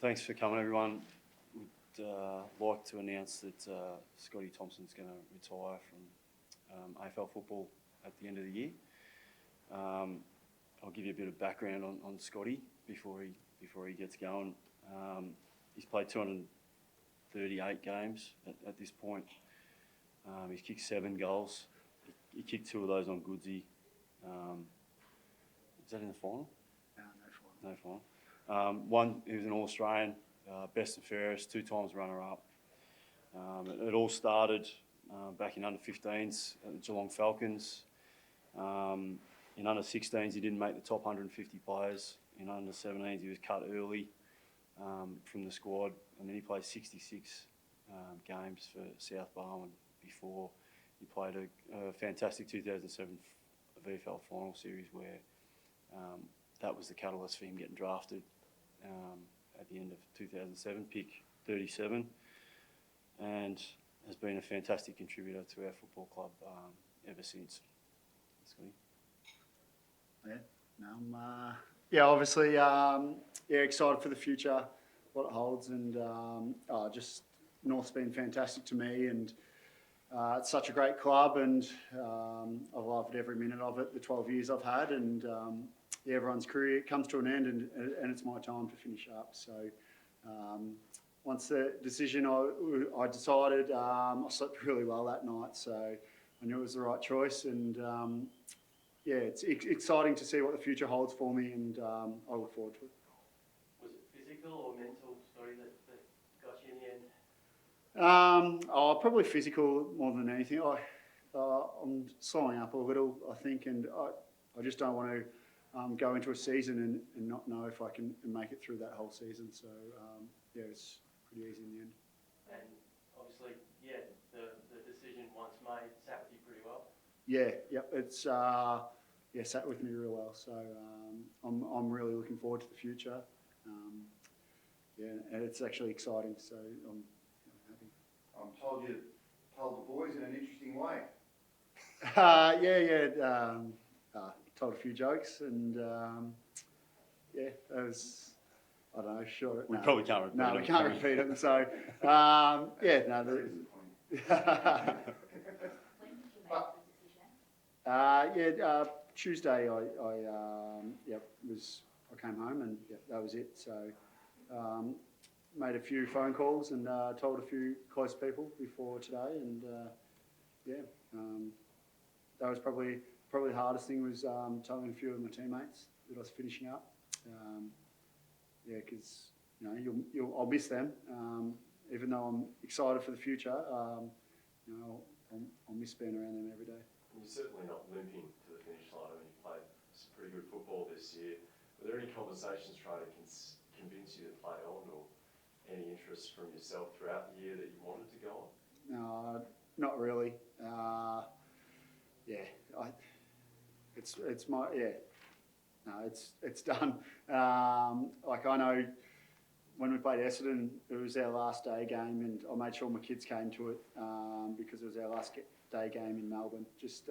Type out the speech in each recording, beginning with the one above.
Thanks for coming, everyone. Would like to announce that Scotty Thompson's going to retire from AFL football at the end of the year. I'll give you a bit of background on Scotty before he gets going. He's played 238 games at this point. He's kicked 7 goals. He kicked 2 of those on Goodsy. Is that in the final? No final. One, he was an All-Australian, best and fairest, 2 times runner-up. It all started back in under-15s at the Geelong Falcons. In under-16s, he didn't make the top 150 players. In under-17s, he was cut early from the squad, and then he played 66 games for South Barwon before he played a fantastic 2007 VFL final series where that was the catalyst for him getting drafted at the end of 2007, pick 37, and has been a fantastic contributor to our football club ever since. Obviously, excited for the future, what it holds, and just North's been fantastic to me, and it's such a great club, and I've loved every minute of it, the 12 years I've had, and everyone's career comes to an end, and it's my time to finish up. So once the decision I decided, I slept really well that night, so I knew it was the right choice, and it's exciting to see what the future holds for me, and I look forward to it. Was it physical or mental, Scotty, that got you in the end? Probably physical more than anything. I'm slowing up a little, I think, and I just don't want to go into a season and not know if I can make it through that whole season. So, it's pretty easy in the end. And obviously, the decision once made sat with you pretty well. It's sat with me real well. So I'm really looking forward to the future. And it's actually exciting. So I'm happy. I'm told you told the boys in an interesting way. Told a few jokes, and that was, I don't know, sure. We probably can't repeat them. No, we can't repeat them. So, When did you make the decision? Tuesday I came home, and that was it. So made a few phone calls and told a few close people before today, and that was probably the hardest thing was telling a few of my teammates that I was finishing up. Because I'll miss them, even though I'm excited for the future. I'll miss being around them every day. You're certainly not limping to the finish line. I mean, you played some pretty good football this year. Were there any conversations trying to convince you to play on, or any interest from yourself throughout the year that you wanted to go on? No, not really. It's done. I know when we played Essendon, it was our last day game, and I made sure my kids came to it because it was our last day game in Melbourne. Just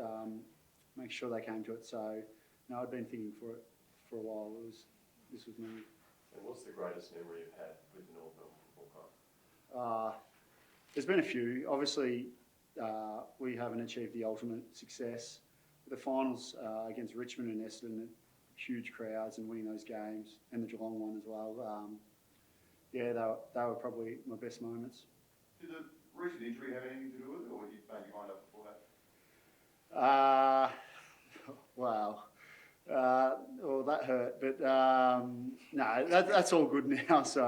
make sure they came to it. So, I'd been thinking for it for a while. This was me. And what's the greatest memory you've had with the North Melbourne Football Club? There's been a few. Obviously, we haven't achieved the ultimate success. The finals against Richmond and Essendon, huge crowds, and winning those games, and the Geelong one as well. They were probably my best moments. Did the recent injury have anything to do with it, or did you make your mind up before that? That hurt, but no, that's all good now. So,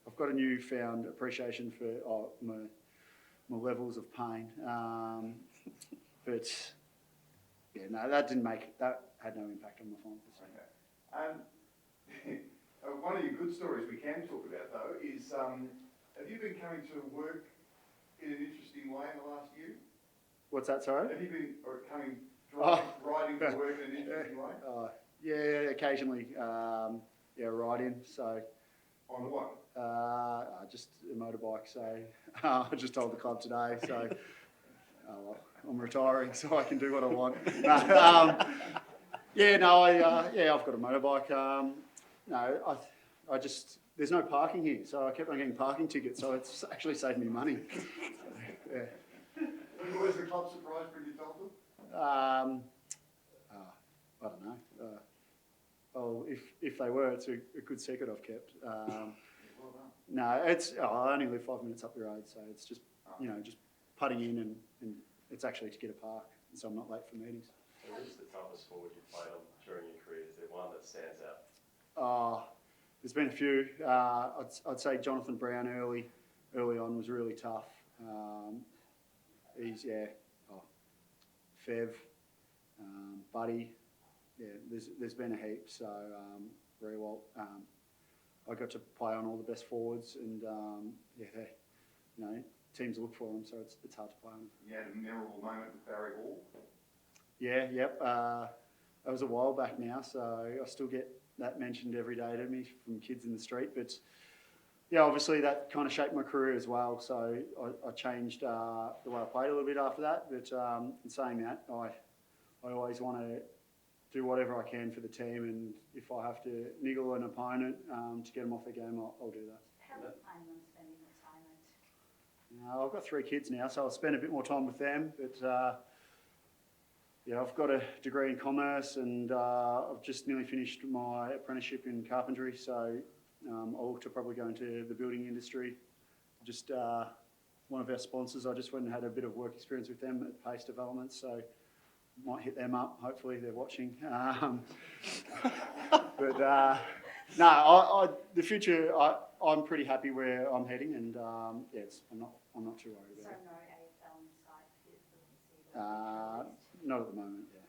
I've got a newfound appreciation for my levels of pain, that had no impact on my final decision. Okay. One of your good stories we can talk about though is have you been coming to work in an interesting way in the last year? What's that, sorry? Have you been riding to work in an interesting way? Occasionally, riding. So. On what? Just a motorbike. So I just told the club today. So I'm retiring, so I can do what I want. Yeah, no, I've got a motorbike. No, I just, there's no parking here, so I kept on getting parking tickets, so it's actually saved me money. Yeah. Was the club surprised when you told them? I don't know. Oh, if they were, it's a good secret I've kept. Well done. No, it's, I only live 5 minutes up the road, so it's just, just putting in and it's actually to get a park, so I'm not late for meetings. So who's the toughest forward you've played on during your career? Is there one that stands out? There's been a few. I'd say Jonathan Brown early on was really tough. Fev, Buddy, there's been a heap. So Rewalt, I got to play on all the best forwards, and teams look for them, so it's hard to play on them. You had a memorable moment with Barry Hall. Yeah, yep. That was a while back now, so I still get that mentioned every day to me from kids in the street. But yeah, obviously that kind of shaped my career as well. So I changed the way I played a little bit after that. But in saying that, I always want to do whatever I can for the team, and if I have to niggle an opponent to get them off their game, I'll do that. How are you planning on spending retirement? I've got 3 kids now, so I'll spend a bit more time with them. But I've got a degree in commerce, and I've just nearly finished my apprenticeship in carpentry, so I'll look to probably go into the building industry. Just one of our sponsors, I just went and had a bit of work experience with them at Pace Development, so might hit them up. Hopefully they're watching. The future, I'm pretty happy where I'm heading, and I'm not too worried So about it. no AFL in sight for the foreseeable future? Not at the moment, yeah.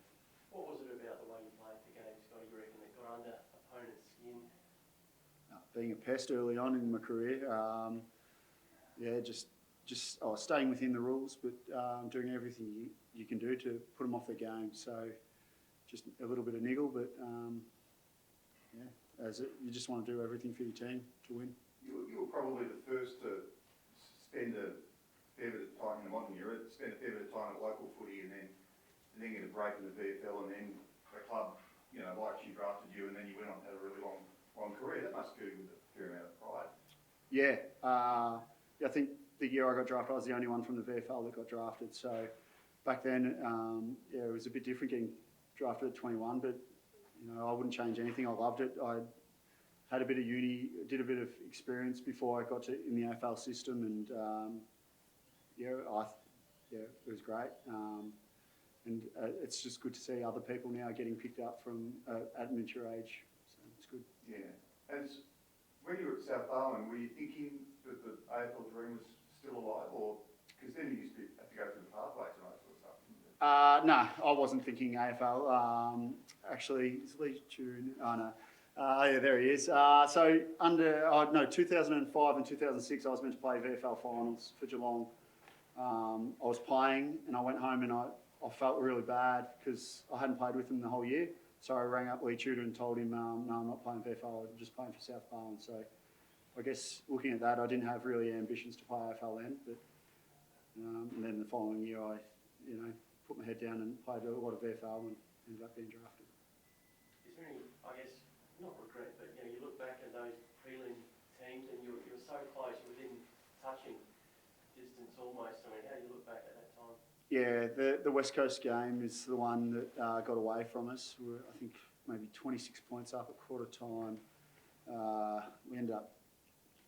What was it about the way you played the game, Scotty, you reckon, that got under opponents' skin? Being a pest early on in my career, just staying within the rules, but doing everything you can do to put them off their game. So just a little bit of niggle, but you just want to do everything for your team to win. You were probably the first to spend a fair bit of time in the modern era, spend a fair bit of time at local footy, and then get a break in the VFL, and then the club, like you drafted you, and then you went on and had a really long career. That must go with a fair amount of pride. Yeah, I think the year I got drafted, I was the only one from the VFL that got drafted. So back then, it was a bit different getting drafted at 21, but I wouldn't change anything. I loved it. I had a bit of uni, did a bit of experience before I got in the AFL system, and it was great. And it's just good to see other people now getting picked up from at mature age. So it's good. Yeah. As when you were at South Island, were you thinking that the AFL dream was still alive, or because then you used to have to go through the pathways and all that sort of stuff? No, I wasn't thinking AFL. Actually, is Lee June? Oh no. Yeah, there he is. 2005 and 2006, I was meant to play VFL finals for Geelong. I was playing, and I went home, and I felt really bad because I hadn't played with him the whole year. So I rang up Lee Tudor and told him, no, I'm not playing VFL, I'm just playing for South Island. So I guess looking at that, I didn't have really ambitions to play AFL then. But and then the following year, I put my head down and played a lot of VFL and ended up being drafted. Is there any, I guess, not regret, but you look back at those prelim teams and you were so close, within touching distance almost. I mean, how do you look back at that time? Yeah, the West Coast game is the one that got away from us. We were, I think, maybe 26 points up at quarter time. We ended up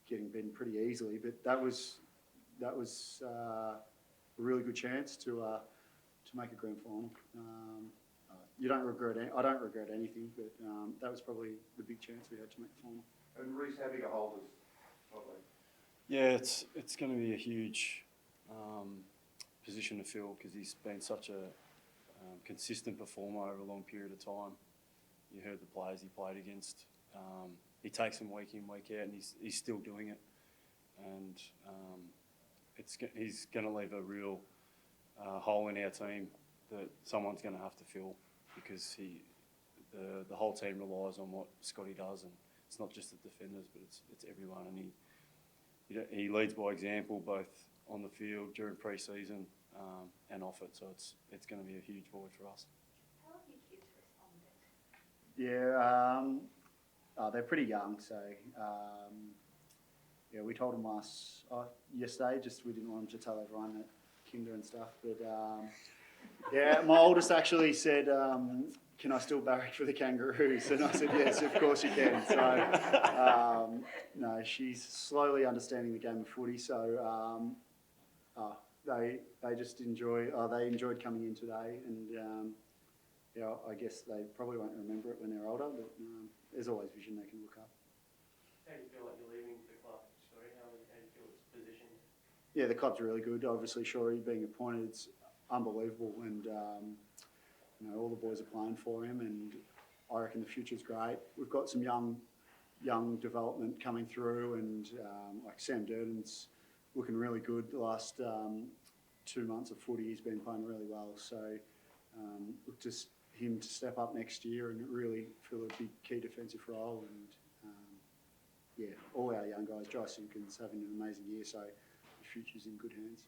getting beaten pretty easily, but that was a really good chance to make a grand final. I don't regret anything, but that was probably the big chance we had to make the final. And Reece having a hold is lovely. Yeah, it's going to be a huge position to fill because he's been such a consistent performer over a long period of time. You heard the players he played against. He takes them week in, week out, and he's still doing it. And he's going to leave a real hole in our team that someone's going to have to fill because the whole team relies on what Scotty does, and it's not just the defenders, but it's everyone. And he leads by example both on the field during pre-season and off it. So it's going to be a huge void for us. How have your kids responded Yeah, they're pretty young, so yeah, we told them yesterday. Just we didn't want them to tell everyone at kinder and stuff. But yeah, my oldest actually said, "Can I still barrack for the Kangaroos?" And I said, "Yes, of course you can." So no, she's slowly understanding the game of footy. So they just enjoy. They enjoyed coming in today, and yeah, I guess they probably won't remember it when they're older, but there's always vision they can look up. How do you feel like you're leaving the club, Scotty? How do you feel it's positioned? Yeah, the club's really good. Obviously, Shorey being appointed, it's unbelievable, and you know, all the boys are playing for him, and I reckon the future's great. We've got some young development coming through, and like Sam Durden's looking really good. The last 2 months of footy, he's been playing really well. So look to him to step up next year and really fill a big key defensive role. And yeah, all our young guys, Jai Simpkins having an amazing year, so the future's in good hands.